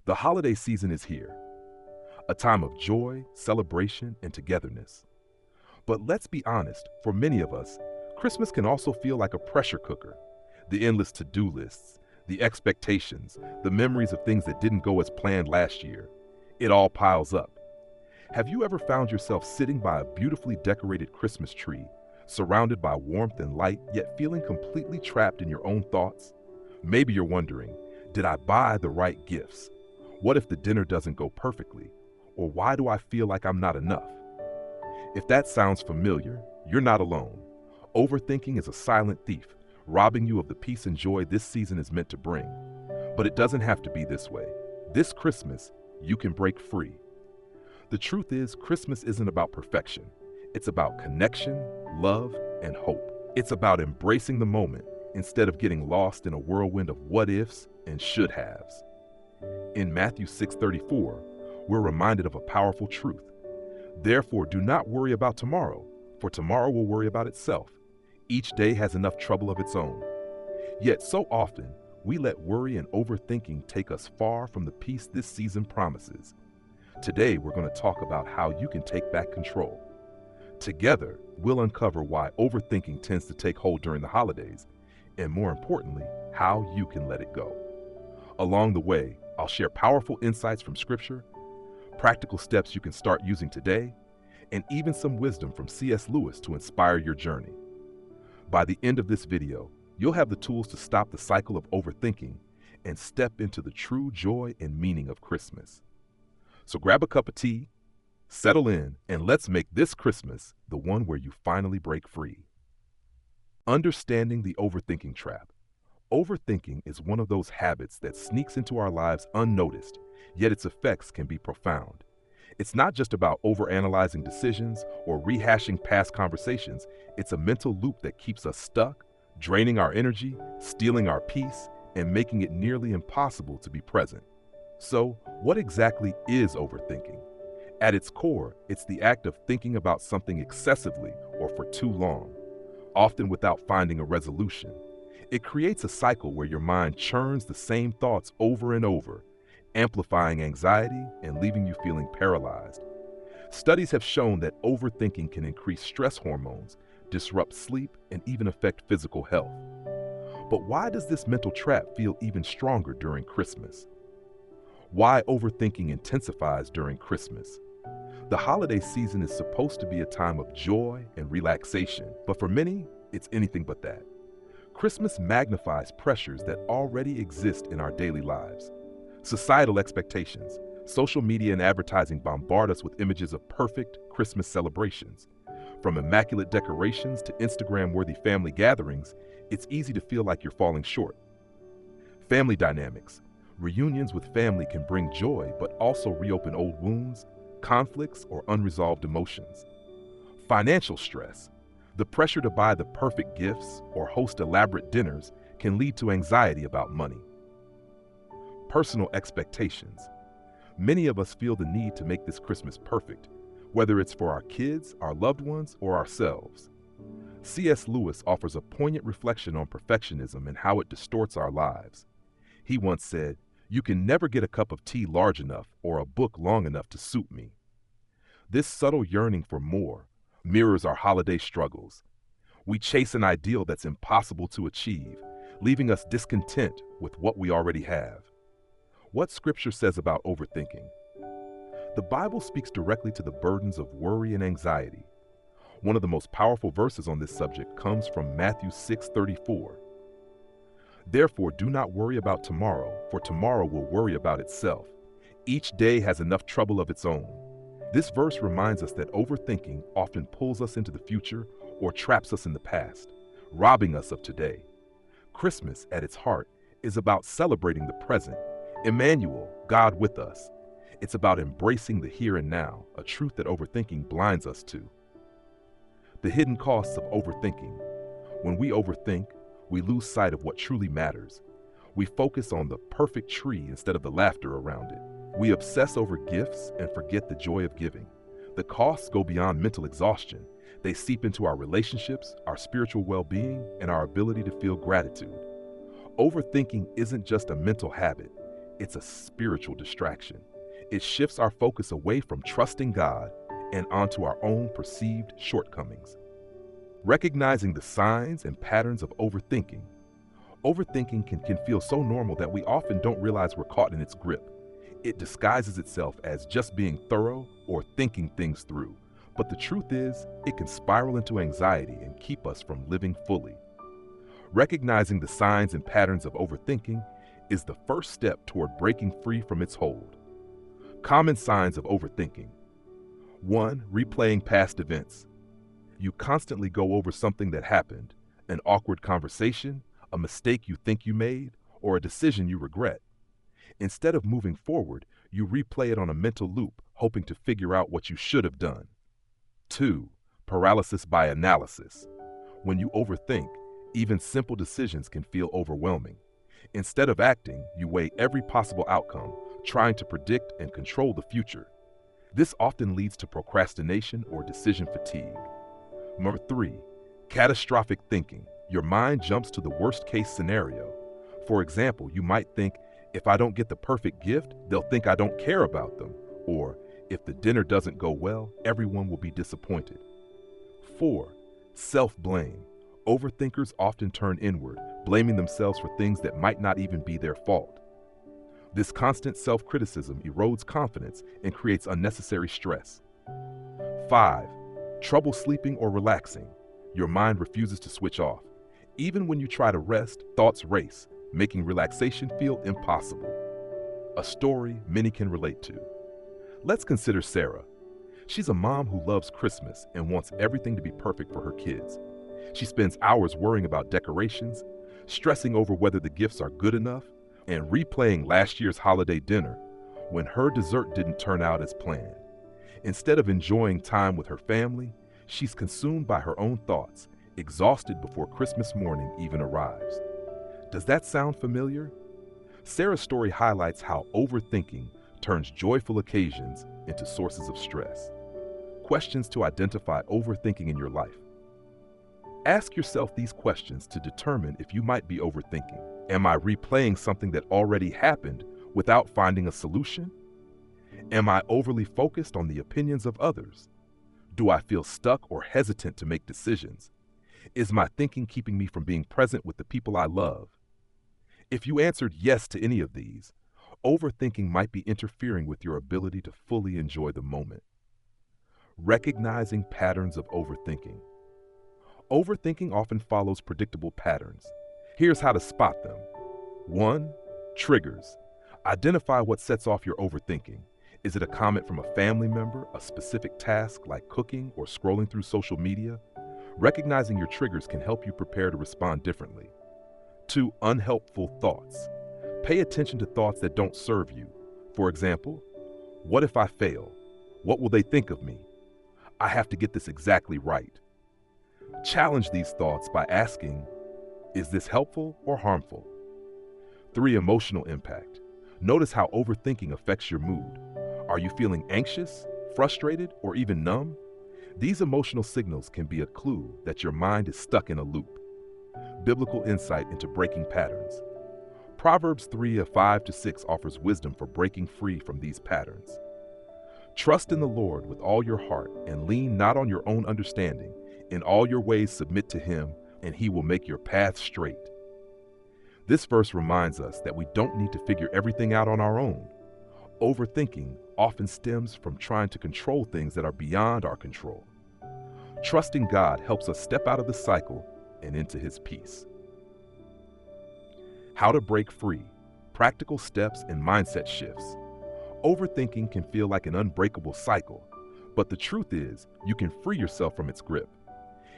The holiday season is here, a time of joy, celebration, and togetherness. But let's be honest, for many of us, Christmas can also feel like a pressure cooker. The endless to-do lists, the expectations, the memories of things that didn't go as planned last year. It all piles up. Have you ever found yourself sitting by a beautifully decorated Christmas tree, surrounded by warmth and light, yet feeling completely trapped in your own thoughts? Maybe you're wondering, did I buy the right gifts? What if the dinner doesn't go perfectly? Or why do I feel like I'm not enough? If that sounds familiar, you're not alone. Overthinking is a silent thief, robbing you of the peace and joy this season is meant to bring. But it doesn't have to be this way. This Christmas, you can break free. The truth is, Christmas isn't about perfection. It's about connection, love, and hope. It's about embracing the moment instead of getting lost in a whirlwind of what ifs and should haves. In Matthew 6:34, we're reminded of a powerful truth. Therefore, do not worry about tomorrow, for tomorrow will worry about itself. Each day has enough trouble of its own. Yet so often, we let worry and overthinking take us far from the peace this season promises. Today, we're going to talk about how you can take back control. Together, we'll uncover why overthinking tends to take hold during the holidays, and more importantly, how you can let it go. Along the way, I'll share powerful insights from Scripture, practical steps you can start using today, and even some wisdom from C.S. Lewis to inspire your journey. By the end of this video, you'll have the tools to stop the cycle of overthinking and step into the true joy and meaning of Christmas. So grab a cup of tea, settle in, and let's make this Christmas the one where you finally break free. Understanding the overthinking trap. Overthinking is one of those habits that sneaks into our lives unnoticed, yet its effects can be profound. It's not just about overanalyzing decisions or rehashing past conversations. It's a mental loop that keeps us stuck, draining our energy, stealing our peace, and making it nearly impossible to be present. So, what exactly is overthinking? At its core, it's the act of thinking about something excessively or for too long, often without finding a resolution. It creates a cycle where your mind churns the same thoughts over and over, amplifying anxiety and leaving you feeling paralyzed. Studies have shown that overthinking can increase stress hormones, disrupt sleep, and even affect physical health. But why does this mental trap feel even stronger during Christmas? Why overthinking intensifies during Christmas? The holiday season is supposed to be a time of joy and relaxation, but for many, it's anything but that. Christmas magnifies pressures that already exist in our daily lives. Societal expectations, social media and advertising bombard us with images of perfect Christmas celebrations. From immaculate decorations to Instagram-worthy family gatherings, it's easy to feel like you're falling short. Family dynamics. Reunions with family can bring joy, but also reopen old wounds, conflicts, or unresolved emotions. Financial stress. The pressure to buy the perfect gifts or host elaborate dinners can lead to anxiety about money. Personal expectations. Many of us feel the need to make this Christmas perfect, whether it's for our kids, our loved ones, or ourselves. C.S. Lewis offers a poignant reflection on perfectionism and how it distorts our lives. He once said, "You can never get a cup of tea large enough or a book long enough to suit me." This subtle yearning for more mirrors our holiday struggles. We chase an ideal that's impossible to achieve, leaving us discontent with what we already have. What Scripture says about overthinking? The Bible speaks directly to the burdens of worry and anxiety. One of the most powerful verses on this subject comes from Matthew 6:34. Therefore, do not worry about tomorrow, for tomorrow will worry about itself. Each day has enough trouble of its own. This verse reminds us that overthinking often pulls us into the future or traps us in the past, robbing us of today. Christmas, at its heart, is about celebrating the present. Emmanuel, God with us. It's about embracing the here and now, a truth that overthinking blinds us to. The hidden costs of overthinking. When we overthink, we lose sight of what truly matters. We focus on the perfect tree instead of the laughter around it. We obsess over gifts and forget the joy of giving. The costs go beyond mental exhaustion. They seep into our relationships, our spiritual well-being, and our ability to feel gratitude. Overthinking isn't just a mental habit. It's a spiritual distraction. It shifts our focus away from trusting God and onto our own perceived shortcomings. Recognizing the signs and patterns of overthinking. Overthinking can feel so normal that we often don't realize we're caught in its grip. It disguises itself as just being thorough or thinking things through. But the truth is, it can spiral into anxiety and keep us from living fully. Recognizing the signs and patterns of overthinking is the first step toward breaking free from its hold. Common signs of overthinking. 1. Replaying past events. You constantly go over something that happened, an awkward conversation, a mistake you think you made, or a decision you regret. Instead of moving forward, you replay it on a mental loop, hoping to figure out what you should have done. 2. Paralysis by analysis. When you overthink, even simple decisions can feel overwhelming. Instead of acting, you weigh every possible outcome, trying to predict and control the future. This often leads to procrastination or decision fatigue. Number 3, catastrophic thinking. Your mind jumps to the worst-case scenario. For example, you might think, if I don't get the perfect gift, they'll think I don't care about them. Or, if the dinner doesn't go well, everyone will be disappointed. 4, self-blame. Overthinkers often turn inward, blaming themselves for things that might not even be their fault. This constant self-criticism erodes confidence and creates unnecessary stress. 5, trouble sleeping or relaxing. Your mind refuses to switch off. Even when you try to rest, thoughts race, making relaxation feel impossible. A story many can relate to. Let's consider Sarah. She's a mom who loves Christmas and wants everything to be perfect for her kids. She spends hours worrying about decorations, stressing over whether the gifts are good enough, and replaying last year's holiday dinner when her dessert didn't turn out as planned. Instead of enjoying time with her family, she's consumed by her own thoughts, exhausted before Christmas morning even arrives. Does that sound familiar? Sarah's story highlights how overthinking turns joyful occasions into sources of stress. Questions to identify overthinking in your life. Ask yourself these questions to determine if you might be overthinking. Am I replaying something that already happened without finding a solution? Am I overly focused on the opinions of others? Do I feel stuck or hesitant to make decisions? Is my thinking keeping me from being present with the people I love? If you answered yes to any of these, overthinking might be interfering with your ability to fully enjoy the moment. Recognizing patterns of overthinking. Overthinking often follows predictable patterns. Here's how to spot them. 1. Triggers. Identify what sets off your overthinking. Is it a comment from a family member, a specific task like cooking or scrolling through social media? Recognizing your triggers can help you prepare to respond differently. 2. Unhelpful thoughts. Pay attention to thoughts that don't serve you. For example, what if I fail? What will they think of me? I have to get this exactly right. Challenge these thoughts by asking, is this helpful or harmful? 3. Emotional impact. Notice how overthinking affects your mood. Are you feeling anxious, frustrated, or even numb? These emotional signals can be a clue that your mind is stuck in a loop. Biblical insight into breaking patterns. Proverbs 3:5-6 offers wisdom for breaking free from these patterns. Trust in the Lord with all your heart and lean not on your own understanding. In all your ways submit to Him, and He will make your path straight. This verse reminds us that we don't need to figure everything out on our own. Overthinking often stems from trying to control things that are beyond our control. Trusting God helps us step out of the cycle and into His peace. How to break free. Practical steps and mindset shifts. Overthinking can feel like an unbreakable cycle, but the truth is, you can free yourself from its grip.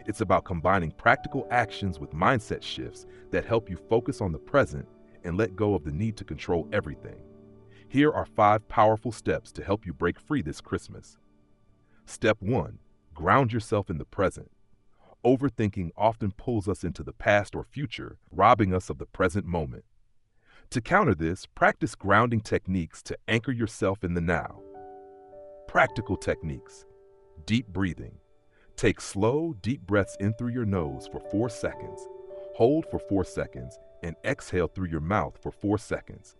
It's about combining practical actions with mindset shifts that help you focus on the present and let go of the need to control everything. Here are 5 powerful steps to help you break free this Christmas. Step 1. Ground yourself in the present. Overthinking often pulls us into the past or future, robbing us of the present moment. To counter this, practice grounding techniques to anchor yourself in the now. Practical techniques. Deep breathing. Take slow, deep breaths in through your nose for 4 seconds, hold for 4 seconds, and exhale through your mouth for 4 seconds.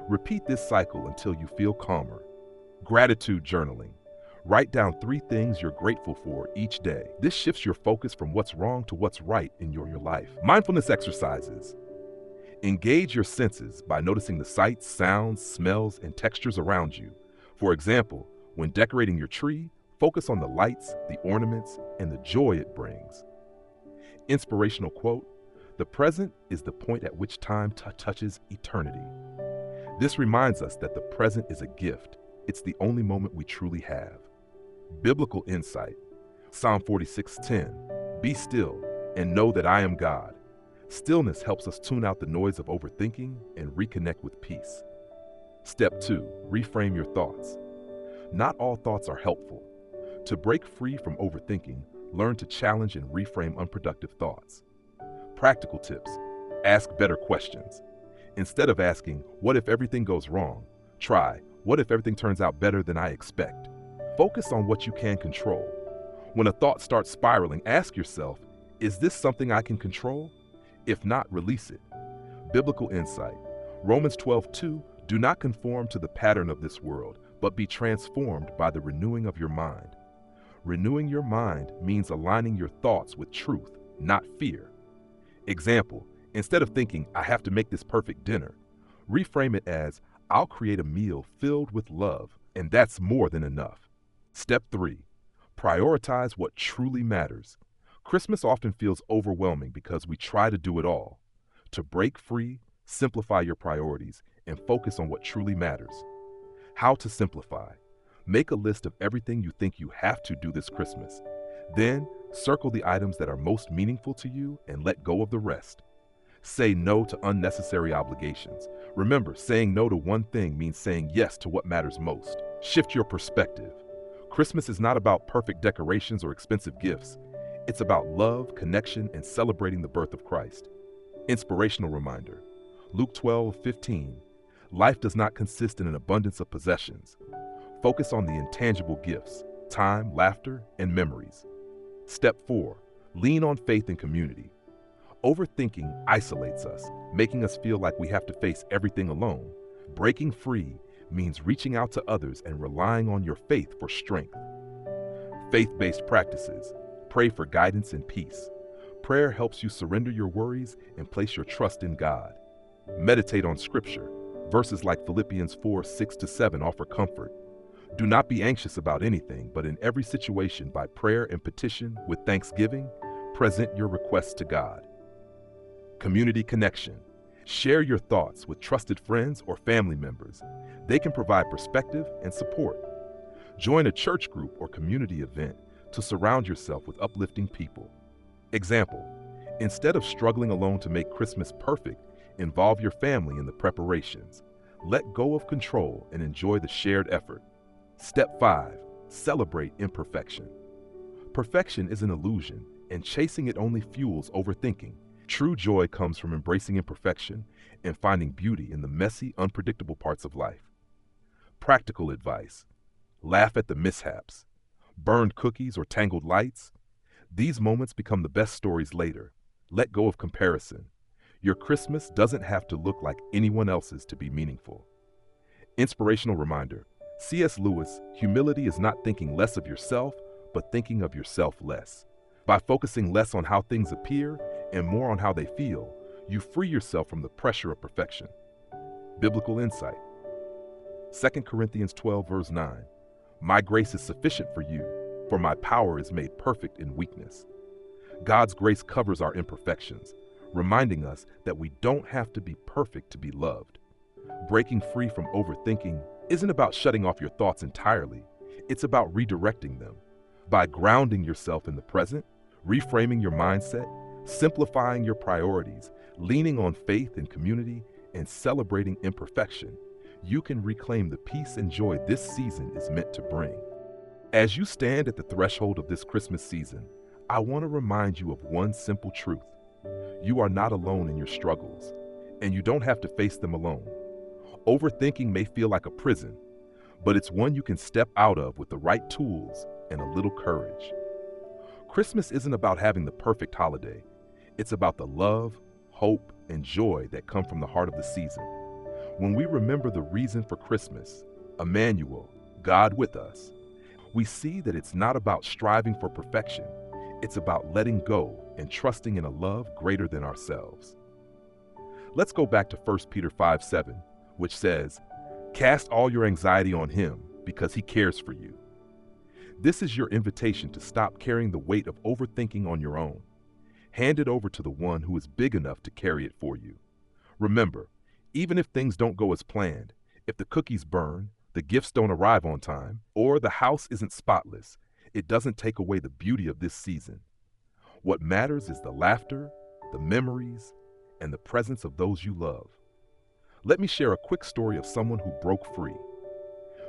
Repeat this cycle until you feel calmer. Gratitude journaling. Write down 3 things you're grateful for each day. This shifts your focus from what's wrong to what's right in your life. Mindfulness exercises. Engage your senses by noticing the sights, sounds, smells, and textures around you. For example, when decorating your tree, focus on the lights, the ornaments, and the joy it brings. Inspirational quote, "The present is the point at which time touches eternity." This reminds us that the present is a gift. It's the only moment we truly have. Biblical insight. Psalm 46:10, "Be still and know that I am God." Stillness helps us tune out the noise of overthinking and reconnect with peace. Step 2, reframe your thoughts. Not all thoughts are helpful. To break free from overthinking, learn to challenge and reframe unproductive thoughts. Practical tips. Ask better questions. Instead of asking, "What if everything goes wrong?" try, "What if everything turns out better than I expect?" Focus on what you can control. When a thought starts spiraling, ask yourself, "Is this something I can control?" If not, release it. Biblical insight. Romans 12:2, "Do not conform to the pattern of this world, but be transformed by the renewing of your mind." Renewing your mind means aligning your thoughts with truth, not fear. Example, instead of thinking, "I have to make this perfect dinner," reframe it as, "I'll create a meal filled with love, and that's more than enough." Step 3, prioritize what truly matters. Christmas often feels overwhelming because we try to do it all. To break free, simplify your priorities and focus on what truly matters. How to simplify. Make a list of everything you think you have to do this Christmas. Then, circle the items that are most meaningful to you and let go of the rest. Say no to unnecessary obligations. Remember, saying no to one thing means saying yes to what matters most. Shift your perspective. Christmas is not about perfect decorations or expensive gifts. It's about love, connection, and celebrating the birth of Christ. Inspirational reminder. Luke 12:15. Life does not consist in an abundance of possessions. Focus on the intangible gifts, time, laughter, and memories. Step 4. Lean on faith and community. Overthinking isolates us, making us feel like we have to face everything alone. Breaking free means reaching out to others and relying on your faith for strength. Faith-based practices. Pray for guidance and peace. Prayer helps you surrender your worries and place your trust in God. Meditate on Scripture. Verses like Philippians 4:6-7 offer comfort. Do not be anxious about anything, but in every situation, by prayer and petition, with thanksgiving, present your requests to God. Community connection. Share your thoughts with trusted friends or family members. They can provide perspective and support. Join a church group or community event to surround yourself with uplifting people. Example, instead of struggling alone to make Christmas perfect, involve your family in the preparations. Let go of control and enjoy the shared effort. Step 5, celebrate imperfection. Perfection is an illusion, and chasing it only fuels overthinking. True joy comes from embracing imperfection and finding beauty in the messy, unpredictable parts of life. Practical advice. Laugh at the mishaps. Burned cookies or tangled lights. These moments become the best stories later. Let go of comparison. Your Christmas doesn't have to look like anyone else's to be meaningful. Inspirational reminder. C.S. Lewis, humility is not thinking less of yourself, but thinking of yourself less. By focusing less on how things appear and more on how they feel, you free yourself from the pressure of perfection. Biblical insight. 2 Corinthians 12 verse 9. My grace is sufficient for you, for my power is made perfect in weakness. God's grace covers our imperfections, reminding us that we don't have to be perfect to be loved. Breaking free from overthinking isn't about shutting off your thoughts entirely. It's about redirecting them. By grounding yourself in the present, reframing your mindset, simplifying your priorities, leaning on faith and community, and celebrating imperfection, you can reclaim the peace and joy this season is meant to bring. As you stand at the threshold of this Christmas season, I want to remind you of one simple truth. You are not alone in your struggles, and you don't have to face them alone. Overthinking may feel like a prison, but it's one you can step out of with the right tools and a little courage. Christmas isn't about having the perfect holiday. It's about the love, hope, and joy that come from the heart of the season. When we remember the reason for Christmas, Emmanuel, God with us, we see that it's not about striving for perfection. It's about letting go and trusting in a love greater than ourselves. Let's go back to 1 Peter 5:7, which says, "Cast all your anxiety on him because he cares for you." This is your invitation to stop carrying the weight of overthinking on your own. Hand it over to the one who is big enough to carry it for you. Remember, even if things don't go as planned, if the cookies burn, the gifts don't arrive on time, or the house isn't spotless, it doesn't take away the beauty of this season. What matters is the laughter, the memories, and the presence of those you love. Let me share a quick story of someone who broke free.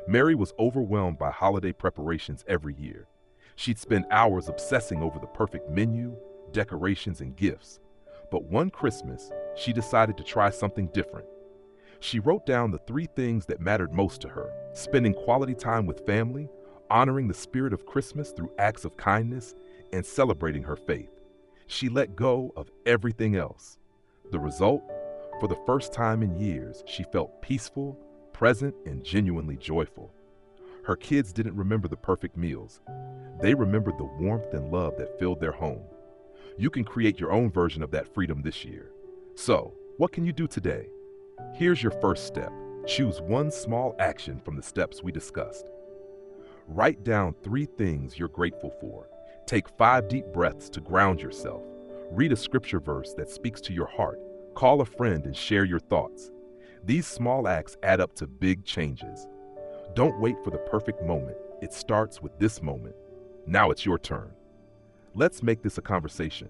Mary was overwhelmed by holiday preparations every year. She'd spend hours obsessing over the perfect menu, decorations, and gifts. But one Christmas, she decided to try something different. She wrote down the 3 things that mattered most to her: spending quality time with family, honoring the spirit of Christmas through acts of kindness, and celebrating her faith. She let go of everything else. The result? For the first time in years, she felt peaceful, present, and genuinely joyful. Her kids didn't remember the perfect meals. They remembered the warmth and love that filled their home. You can create your own version of that freedom this year. So, what can you do today? Here's your first step. Choose one small action from the steps we discussed. Write down 3 things you're grateful for. Take 5 deep breaths to ground yourself. Read a scripture verse that speaks to your heart. Call a friend and share your thoughts. These small acts add up to big changes. Don't wait for the perfect moment. It starts with this moment. Now it's your turn. Let's make this a conversation.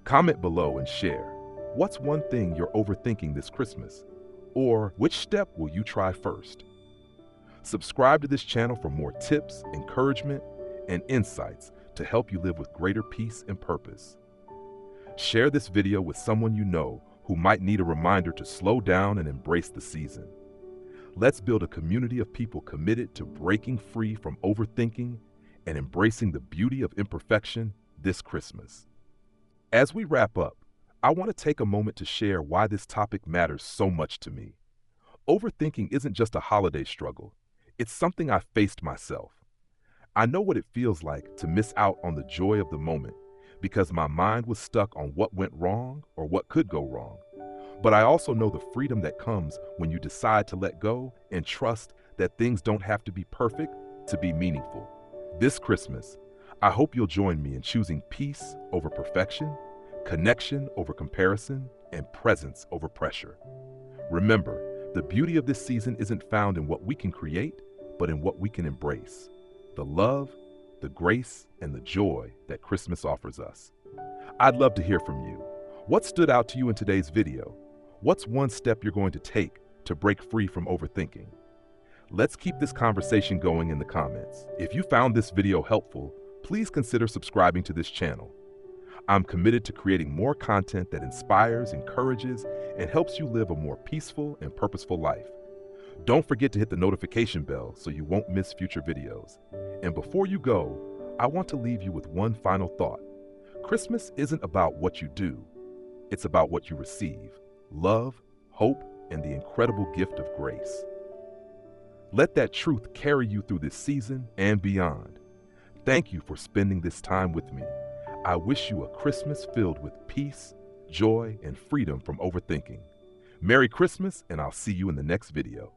Comment below and share. What's one thing you're overthinking this Christmas? Or which step will you try first? Subscribe to this channel for more tips, encouragement, and insights to help you live with greater peace and purpose. Share this video with someone you know who might need a reminder to slow down and embrace the season. Let's build a community of people committed to breaking free from overthinking and embracing the beauty of imperfection this Christmas. As we wrap up, I want to take a moment to share why this topic matters so much to me. Overthinking isn't just a holiday struggle. It's something I faced myself. I know what it feels like to miss out on the joy of the moment because my mind was stuck on what went wrong or what could go wrong. But I also know the freedom that comes when you decide to let go and trust that things don't have to be perfect to be meaningful. This Christmas, I hope you'll join me in choosing peace over perfection, connection over comparison, and presence over pressure. Remember, the beauty of this season isn't found in what we can create, but in what we can embrace. The love, the grace, and the joy that Christmas offers us. I'd love to hear from you. What stood out to you in today's video? What's one step you're going to take to break free from overthinking? Let's keep this conversation going in the comments. If you found this video helpful, please consider subscribing to this channel. I'm committed to creating more content that inspires, encourages, and helps you live a more peaceful and purposeful life. Don't forget to hit the notification bell so you won't miss future videos. And before you go, I want to leave you with one final thought. Christmas isn't about what you do. It's about what you receive: love, hope, and the incredible gift of grace. Let that truth carry you through this season and beyond. Thank you for spending this time with me. I wish you a Christmas filled with peace, joy, and freedom from overthinking. Merry Christmas, and I'll see you in the next video.